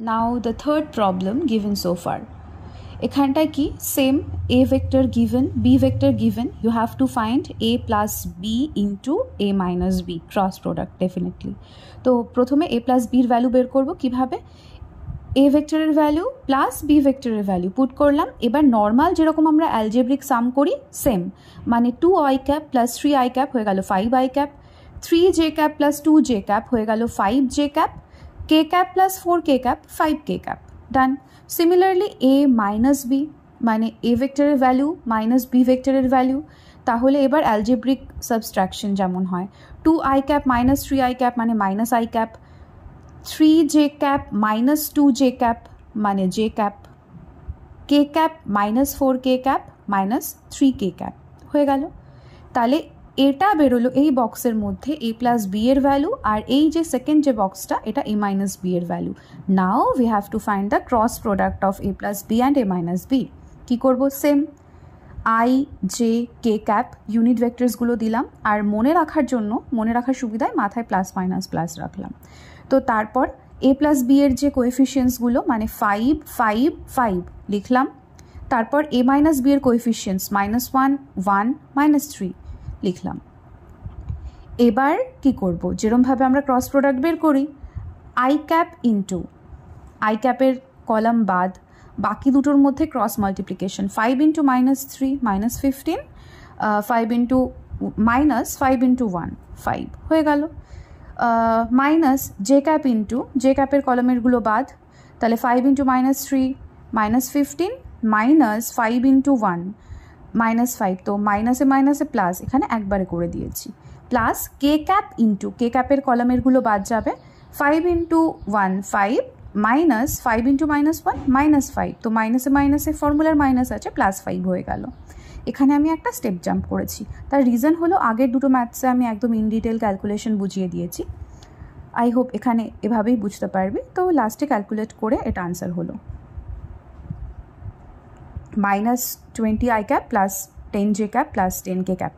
Now the third problem given so far. এখানটায় কি same a vector given, b vector given, you have to find a plus b into a minus b cross product definitely. তো প্রথমে a plus b এর value বের করব কিভাবে, a ভেক্টরের value plus b ভেক্টরের ভ্যালু পুট করলাম। এবার নর্মাল যেরকম আমরা অ্যালজেব্রিক সাম করি সেম, মানে 2i cap plus 3i cap হয়ে গেল 5i cap, 3j cap plus 2j cap হয়ে গেল 5j cap, k cap plus 4k cap 5k cap, done. Similarly a minus b মানে a ভেক্টরের ভ্যালু মাইনাস b ভেক্টরের value, তাহলে এবার algebraic subtraction যেমন হয় 2i cap minus 3i cap মানে minus i cap, 3j cap minus 2j cap মানে j cap, k cap minus 4k cap minus 3k cap হয়ে গেল। তাহলে এটা বেরোলো এই বক্সের মধ্যে a প্লাস b এর ভ্যালু, আর এই যে সেকেন্ড যে বক্সটা এটা a মাইনাস b এর value. Now we have to find the cross product of a plus b and a minus b। কী করবো, same i j k cap unit ভেক্টরসগুলো দিলাম, আর মনে রাখার সুবিধায় মাথায় প্লাস মাইনাস প্লাস রাখলাম। তো তারপর a প্লাস b এর যে কোএফিশিয়েন্টসগুলো মানে 5 5 5 লিখলাম, তারপর a মাইনাস b এর কোএফিশিয়েন্টস -1 1 -3 লিখলাম। এবার কি করব, যেরমভাবে আমরা ক্রস প্রোডাক্ট বের করি i ক্যাপ ইন্টু i ক্যাপের কলাম বাদ বাকি দুটোর মধ্যে cross multiplication 5 into -3 -15, 5 into -5 into 1 5 হয়ে গেল, minus j cap into j ক্যাপের কলমেরগুলো বাদ, তাহলে 5 ইন্টু -3 -15 মাইনাস 5 ইন্টু 1 -5, তো মাইনাসে মাইনাসে প্লাস এখানে একবারে করে দিয়েছি, প্লাস কে ক্যাপ ইন্টু কে ক্যাপের কলমেরগুলো বাদ যাবে, 5 ইন্টু 1 5 মাইনাস 5 ইন্টু -1 -5, তো মাইনাসে মাইনাসে ফর্মুলার মাইনাস আছে প্লাস 5 হয়ে গেল। এখানে আমি একটা স্টেপ জাম্প করেছি, তার রিজন হলো আগের দুটো ম্যাথসে আমি একদম ইন ডিটেল ক্যালকুলেশন বুঝিয়ে দিয়েছি। আই হোপ এখানে এভাবেই বুঝতে পারবি। তো লাস্টে ক্যালকুলেট করে এটা আনসার হলো -20i cap plus 10j cap plus 10k cap.